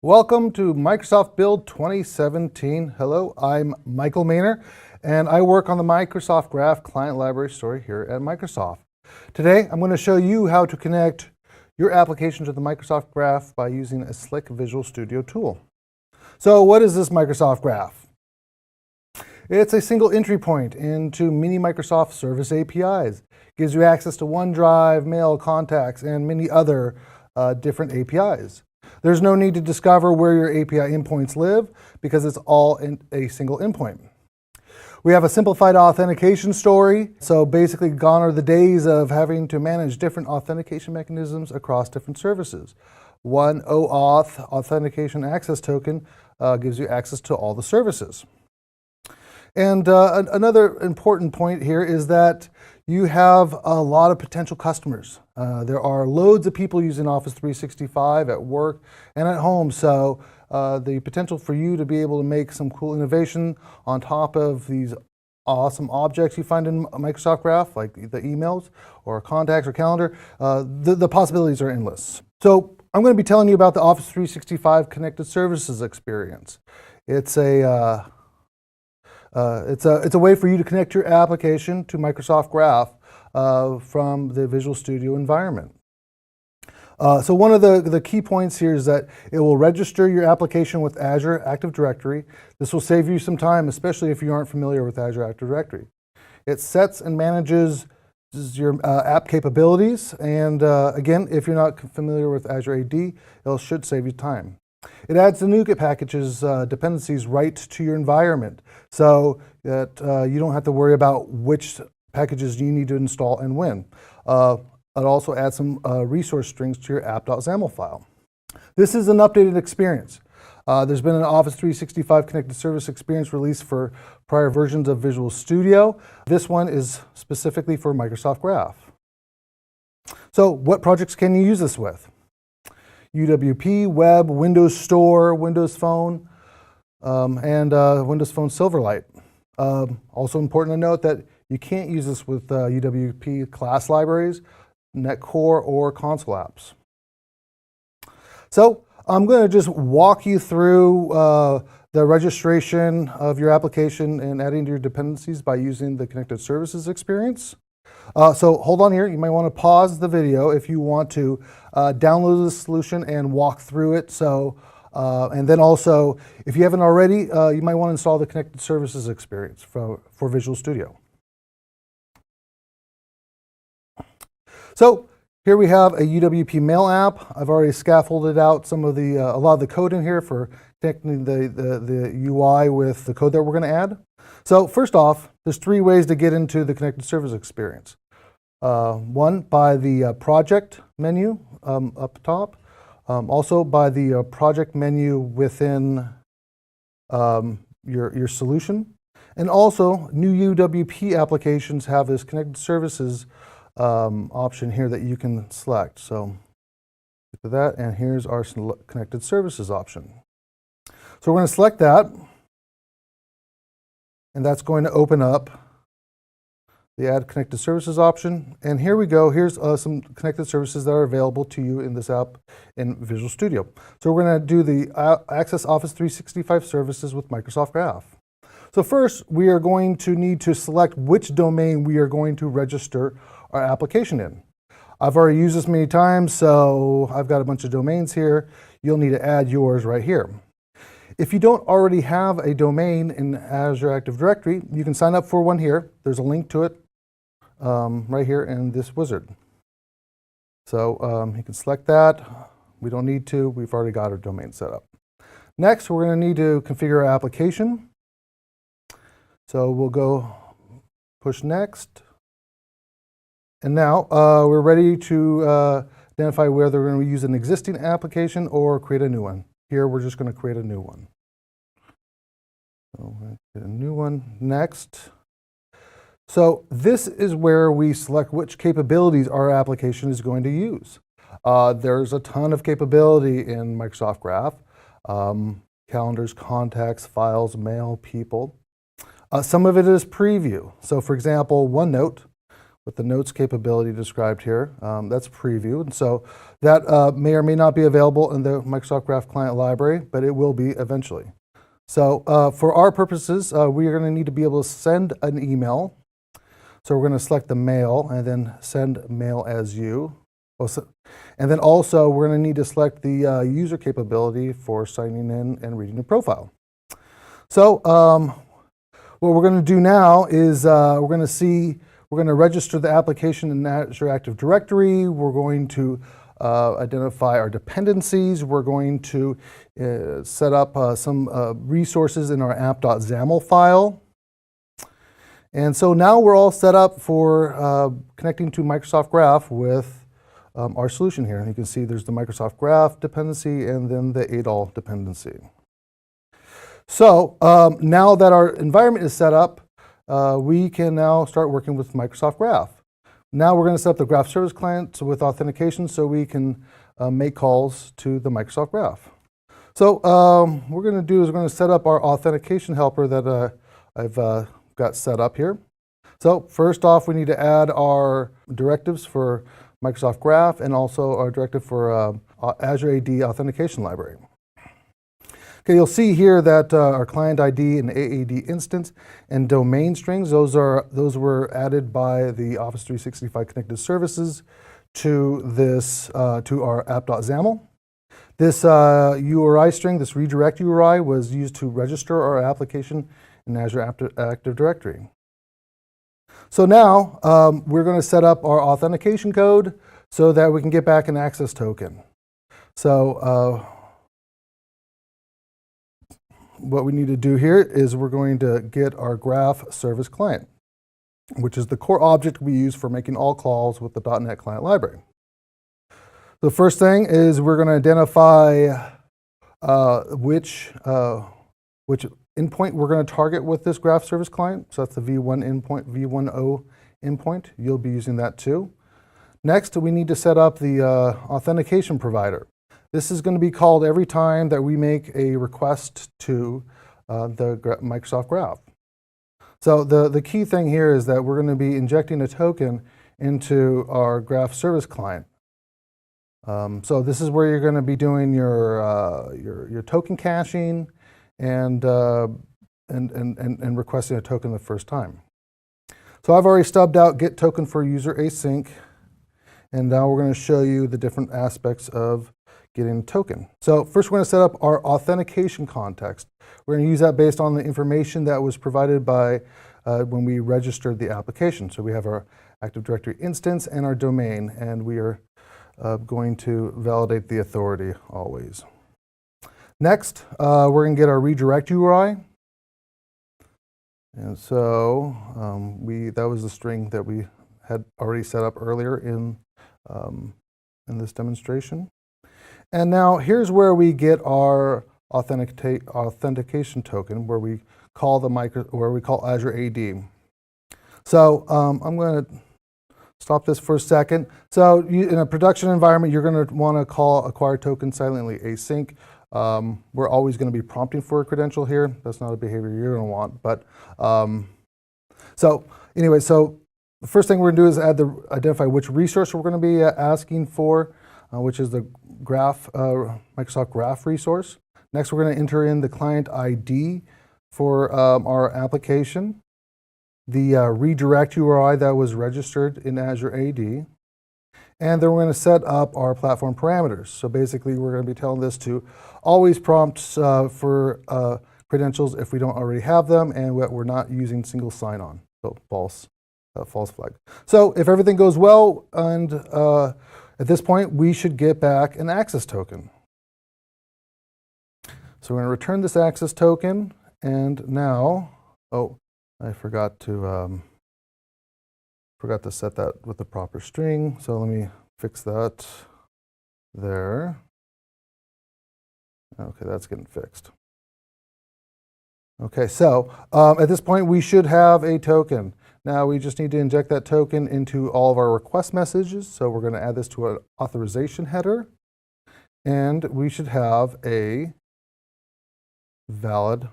Welcome to Microsoft Build 2017. Hello, I'm Michael Maynor, and I work on the Microsoft Graph Client Library Store here at Microsoft. Today, I'm going to show you how to connect your application to the Microsoft Graph by using a slick Visual Studio tool. So what is this Microsoft Graph? It's a single entry point into many Microsoft Service APIs. It gives you access to OneDrive, Mail, Contacts, and many other different APIs. There's no need to discover where your API endpoints live because it's all in a single endpoint. We have a simplified authentication story. So basically gone are the days of having to manage different authentication mechanisms across different services. One OAuth authentication access token gives you access to all the services. And another important point here is that you have a lot of potential customers. There are loads of people using Office 365 at work and at home, so the potential for you to be able to make some cool innovation on top of these awesome objects you find in Microsoft Graph, like the emails or contacts or calendar, the possibilities are endless. So I'm going to be telling you about the Office 365 Connected Services experience. It's a way for you to connect your application to Microsoft Graph from the Visual Studio environment. So one of the key points here is that it will register your application with Azure Active Directory. This will save you some time, especially if you aren't familiar with Azure Active Directory. It sets and manages your app capabilities, and again, if you're not familiar with Azure AD, it should save you time. It adds the NuGet packages dependencies right to your environment so that you don't have to worry about which packages you need to install and when. It also adds some resource strings to your app.xaml file. This is an updated experience. There's been an Office 365 Connected Service experience released for prior versions of Visual Studio. This one is specifically for Microsoft Graph. So what projects can you use this with? UWP, Web, Windows Store, Windows Phone, and Windows Phone Silverlight. Also important to note that you can't use this with UWP class libraries, NetCore, or console apps. So I'm going to just walk you through the registration of your application and adding to your dependencies by using the Connected Services experience. So hold on here. You might want to pause the video if you want to download the solution and walk through it. So, and then also, if you haven't already, you might want to install the Connected Services experience for Visual Studio. So here we have a UWP Mail app. I've already scaffolded out some of the a lot of the code in here for connecting the UI with the code that we're going to add. So first off, there's three ways to get into the Connected Service experience. One, by the project menu up top. Also by the project menu within your solution. And also, new UWP applications have this Connected Services option here that you can select. So get to that, and here's our Connected Services option. So we're going to select that, and that's going to open up the Add Connected Services option. And here we go. Here's some connected services that are available to you in this app in Visual Studio. So we're going to do the Access Office 365 services with Microsoft Graph. So first, we are going to need to select which domain we are going to register our application in. I've already used this many times, so I've got a bunch of domains here. You'll need to add yours right here. If you don't already have a domain in Azure Active Directory, you can sign up for one here. There's a link to it right here in this wizard. So you can select that. We don't need to. We've already got our domain set up. Next, we're going to need to configure our application. So we'll go push next. And now we're ready to identify whether we're going to use an existing application or create a new one. Here, we're just going to create a new one. So we'll get a new one next. So this is where we select which capabilities our application is going to use. There's a ton of capability in Microsoft Graph. Calendars, contacts, files, mail, people. Some of it is preview. So for example, OneNote with the notes capability described here. That's preview. And so That may or may not be available in the Microsoft Graph Client Library, but it will be eventually. So for our purposes, we are going to need to be able to send an email. So we're going to select the mail and then send mail as you. And then also we're going to need to select the user capability for signing in and reading a profile. So what we're going to do now is we're going to register the application in Azure Active Directory. We're going to identify our dependencies. We're going to set up some resources in our app.xaml file. And so now we're all set up for connecting to Microsoft Graph with our solution here. And you can see there's the Microsoft Graph dependency and then the ADAL dependency. So now that our environment is set up, we can now start working with Microsoft Graph. Now we're going to set up the Graph Service Client with authentication so we can make calls to the Microsoft Graph. So what we're going to do is we're going to set up our authentication helper that I've got set up here. So first off, we need to add our directives for Microsoft Graph and also our directive for Azure AD Authentication Library. Okay, you'll see here that our client ID and AAD instance and domain strings, those were added by the Office 365 Connected Services to this to our app.xaml. This URI string, this redirect URI, was used to register our application in Azure Active Directory. So now we're going to set up our authentication code so that we can get back an access token. So what we need to do here is we're going to get our Graph Service Client, which is the core object we use for making all calls with the .NET Client Library. The first thing is we're going to identify which endpoint we're going to target with this Graph Service Client. So that's the V1 endpoint, V10 endpoint. You'll be using that too. Next, we need to set up the authentication provider. This is going to be called every time that we make a request to the Microsoft Graph. So the key thing here is that we're going to be injecting a token into our Graph Service Client. So this is where you're going to be doing your token caching and requesting a token the first time. So I've already stubbed out get token for user async, and now we're going to show you the different aspects of getting a token. So first we're going to set up our authentication context. We're going to use that based on the information that was provided by when we registered the application. So we have our Active Directory instance and our domain, and we are going to validate the authority always. Next, we're going to get our redirect URI. And so that was the string that we had already set up earlier in this demonstration. And now here's where we get our authentication token, where we call Azure AD. So I'm going to stop this for a second. So in a production environment, you're going to want to call acquire token silently async. We're always going to be prompting for a credential here. That's not a behavior you're going to want. But so anyway, so the first thing we're going to do is identify which resource we're going to be asking for, which is the Microsoft Graph resource. Next, we're going to enter in the client ID for our application, the redirect URI that was registered in Azure AD, and then we're going to set up our platform parameters. So basically, we're going to be telling this to always prompt for credentials if we don't already have them, and we're not using single sign-on, so false flag. So if everything goes well, and at this point, we should get back an access token. So we're going to return this access token, and now, oh, I forgot to set that with the proper string. So let me fix that there. Okay, that's getting fixed. Okay, so at this point, we should have a token. Now we just need to inject that token into all of our request messages. So we're going to add this to an authorization header, and we should have a valid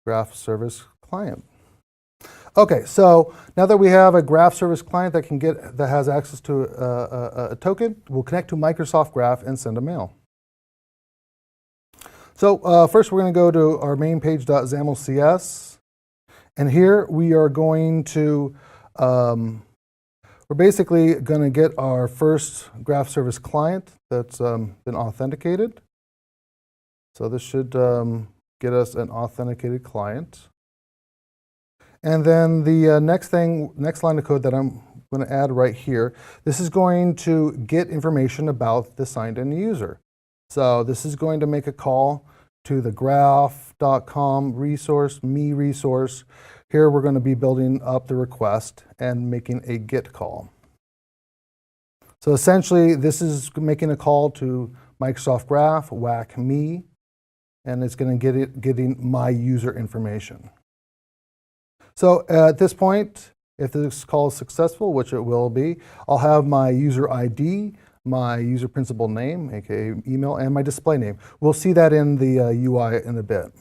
Graph Service Client. Okay, so now that we have a graph service client that has access to a token, we'll connect to Microsoft Graph and send a mail. So first we're going to go to our main page.xaml.cs, and here we are going to, we're basically going to get our first graph service client that's been authenticated. So this should get us an authenticated client. And then the next line of code that I'm going to add right here, this is going to get information about the signed-in user. So this is going to make a call to the graph.com resource, me resource. Here we're going to be building up the request and making a GET call. So essentially, this is making a call to Microsoft Graph, whack me, and it's going to getting my user information. So at this point, if this call is successful, which it will be, I'll have my user ID, my user principal name, aka email, and my display name. We'll see that in the UI in a bit.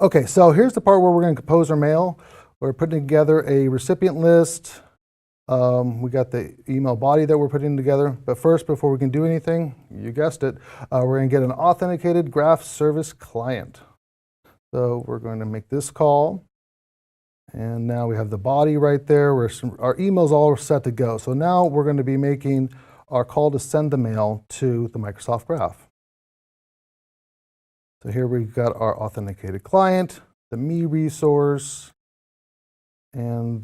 Okay, so here's the part where we're going to compose our mail. We're putting together a recipient list. We got the email body that we're putting together. But first, before we can do anything, you guessed it, we're going to get an authenticated graph service client. So we're going to make this call, and now we have the body right there. Our email's all set to go. So now we're going to be making our call to send the mail to the Microsoft Graph. So here we've got our authenticated client, the me resource, and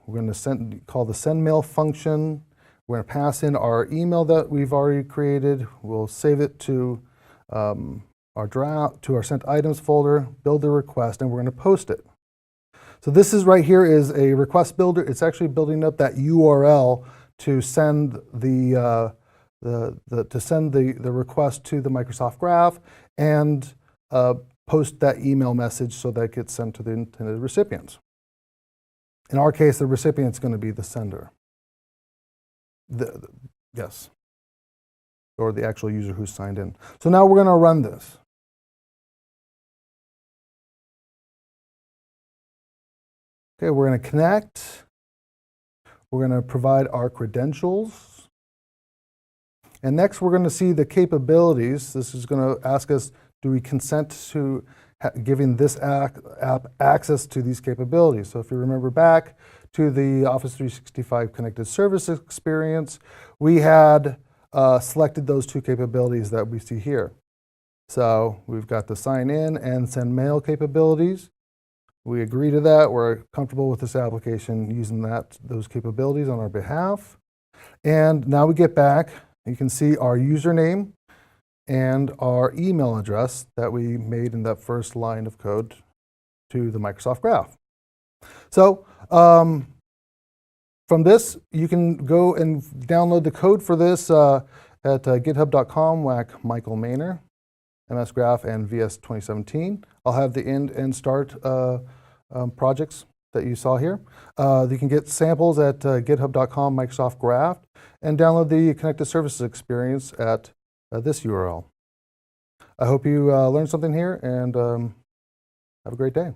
we're going to call the send mail function. We're going to pass in our email that we've already created. We'll save it to our sent items folder, build the request, and we're going to post it. So this is right here is a request builder. It's actually building up that URL to send the request to the Microsoft Graph and post that email message so that it gets sent to the intended recipients. In our case, the recipient is going to be the sender. Yes. Or the actual user who's signed in. So now we're going to run this. Okay, we're going to connect. We're going to provide our credentials. And next, we're going to see the capabilities. This is going to ask us, do we consent to giving this app access to these capabilities? So if you remember back to the Office 365 Connected Service experience, we had selected those two capabilities that we see here. So we've got the sign in and send mail capabilities. We agree to that. We're comfortable with this application using those capabilities on our behalf. And now we get back. You can see our username and our email address that we made in that first line of code to the Microsoft Graph. So from this, you can go and download the code for this at github.com, whack Michael Maynor, MS Graph and VS 2017. I'll have the end and start projects that you saw here. You can get samples at github.com, Microsoft Graph, and download the Connected Services experience at this URL. I hope you learned something here, and have a great day.